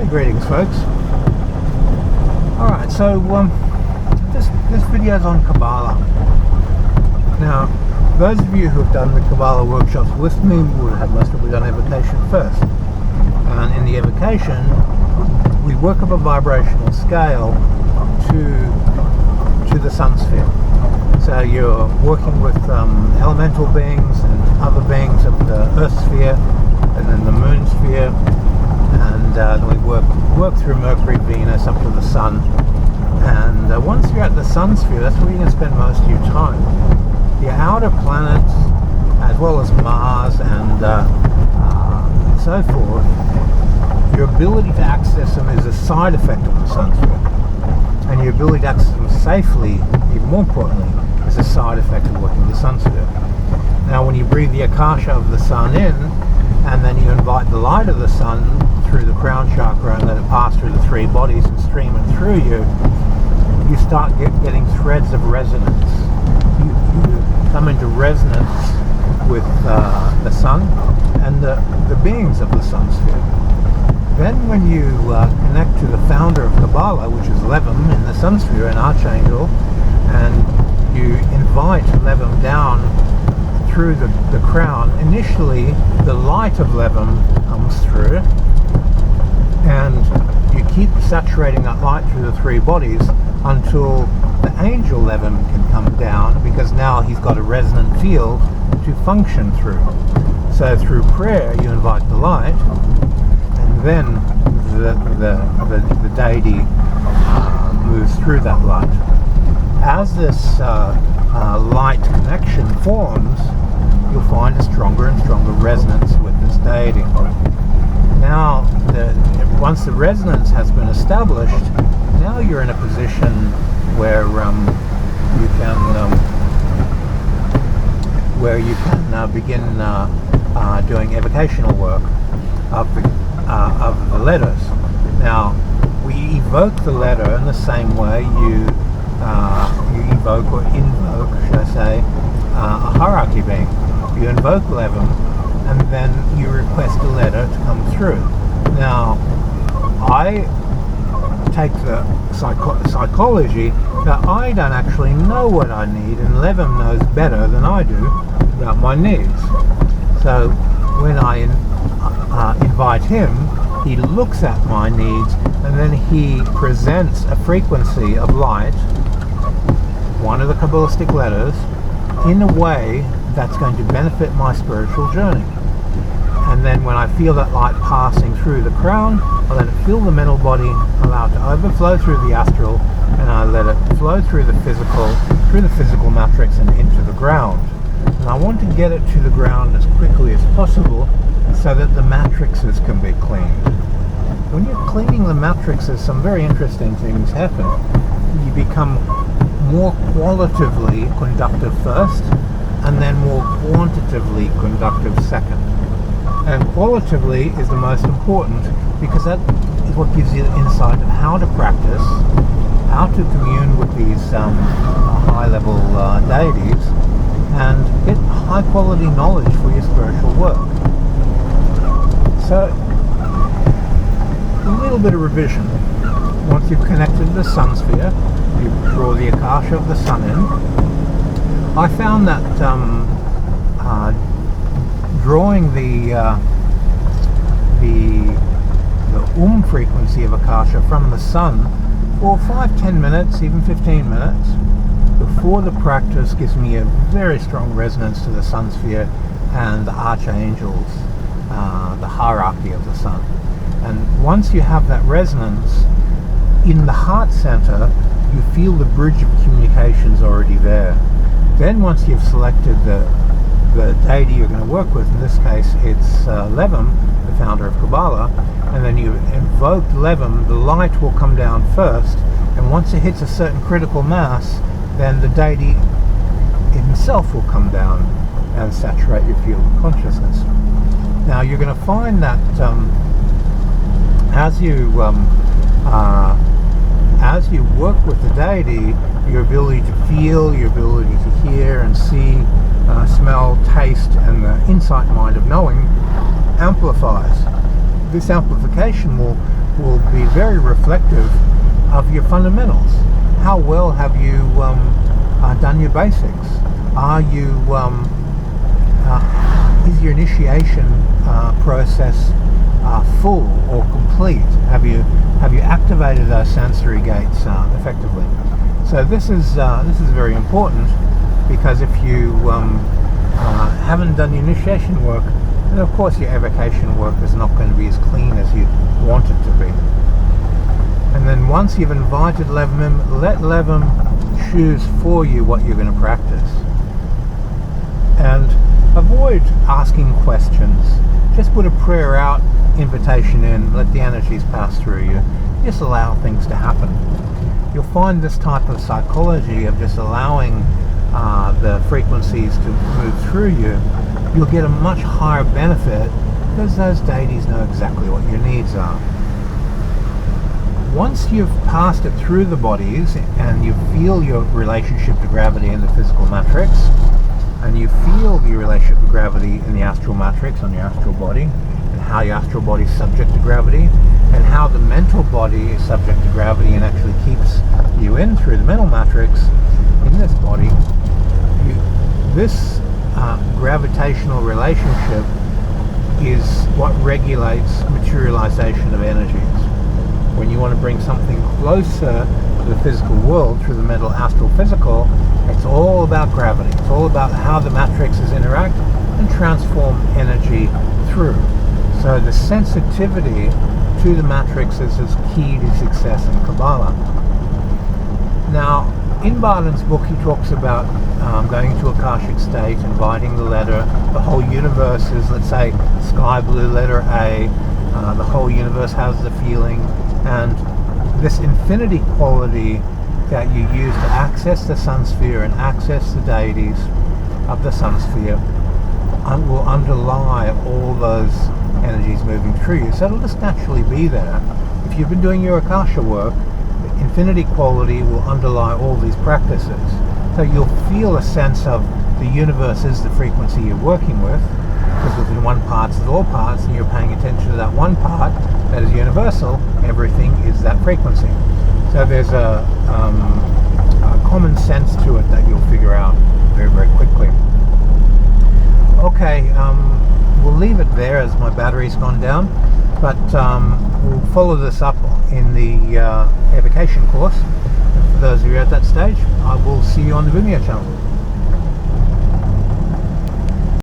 Greetings, folks. Alright, so this video is on Quabballah. Now, those of you who have done the Quabballah workshops with me would have most probably done evocation first. And in the evocation, we work up a vibrational scale to the sun sphere. So you're working with elemental beings and other beings of the earth sphere, and then the moon sphere, and then we work through Mercury, Venus, up to the sun. And once you're at the sun sphere, that's where you're going to spend most of your time. Your outer planets, as well as Mars and so forth, your ability to access them is a side effect of the sun sphere. And your ability to access them safely, even more importantly, is a side effect of working the sun sphere. Now, when you breathe the akasha of the sun in, and then you invite the light of the sun through the crown chakra and let it pass through the three bodies and stream it through you, you start getting threads of resonance. You come into resonance with the sun and the beings of the sun sphere. Then when you connect to the founder of Quabballah, which is Levum in the sun sphere, an archangel, and you invite Levum down through the crown, initially the light of Levum comes through, and you keep saturating that light through the three bodies until the angel Levum can come down, because now he's got a resonant field to function through. So through prayer you invite the light, and then the deity moves through that light. As this light connection forms, you'll find a stronger and stronger resonance with this deity. Now, once the resonance has been established, now you're in a position where you can begin doing evocational work of the letters. Now, we evoke the letter in the same way you evoke or invoke, should I say, a hierarchy being. You invoke Levum, and then you request a letter to come through. Now, I take the psychology that I don't actually know what I need, and Levum knows better than I do about my needs. So when I invite him, he looks at my needs, and then he presents a frequency of light, one of the Kabbalistic letters, in a way that's going to benefit my spiritual journey. And then when I feel that light passing through the crown, I let it fill the mental body, allow it to overflow through the astral, and I let it flow through the physical matrix and into the ground. And I want to get it to the ground as quickly as possible so that the matrices can be cleaned. When you're cleaning the matrices, some very interesting things happen. You become more qualitatively conductive first, and then more quantitatively conductive second. And qualitatively is the most important, because that is what gives you the insight of how to practice, how to commune with these high-level deities, and get high-quality knowledge for your spiritual work. So, a little bit of revision. Once you've connected to the sun sphere, you draw the akasha of the sun in. I found that drawing the frequency of akasha from the sun for 5-10 minutes, even 15 minutes before the practice gives me a very strong resonance to the sun sphere and the archangels, the hierarchy of the sun. And once you have that resonance in the heart center, you feel the bridge of communications already there. Then once you've selected the deity you're going to work with, in this case it's Levum, the founder of Quabballah, and then you invoke Levum, the light will come down first, and once it hits a certain critical mass, then the deity himself will come down and saturate your field of consciousness. Now you're going to find that as you work with the deity, your ability to feel, your ability to hear and see, smell, taste, and the insight mind of knowing amplifies. This amplification will will be very reflective of your fundamentals. How well have you done your basics? Are you is your initiation process full or complete? Have you activated those sensory gates effectively? So this is very important, because if you haven't done the initiation work, then of course your evocation work is not going to be as clean as you want it to be. And then once you've invited Levim, let Levim choose for you what you're going to practice. And avoid asking questions. Just put a prayer out, invitation in, let the energies pass through you. Just allow things to happen. You'll find this type of psychology of just allowing the frequencies to move through you, you'll get a much higher benefit, because those deities know exactly what your needs are. Once you've passed it through the bodies and you feel your relationship to gravity in the physical matrix, and you feel the relationship to gravity in the astral matrix on your astral body, and how your astral body is subject to gravity, and how the mental body is subject to gravity and actually keeps you in through the mental matrix in this body, this gravitational relationship is what regulates materialization of energies. When you want to bring something closer to the physical world through the mental, astral, physical, it's all about gravity. It's all about how the matrices interact and transform energy through. So the sensitivity to the matrixes is key to success in Quabballah. Now, in Barton's book, he talks about going to Akashic state, inviting the letter. The whole universe is, let's say, sky blue letter A. The whole universe has the feeling, and this infinity quality that you use to access the sun sphere and access the deities of the sun sphere will underlie all those energies moving through you. So it'll just naturally be there. If you've been doing your Akasha work, the infinity quality will underlie all these practices. So you'll feel a sense of the universe is the frequency you're working with, because within one part is all parts, and you're paying attention to that one part that is universal. Everything is that frequency. So there's a common sense to it that you'll figure out very, very quickly. Okay, we'll leave it there as my battery's gone down, but we'll follow this up in the evocation course. For those of you at that stage, I will see you on the Vimeo channel.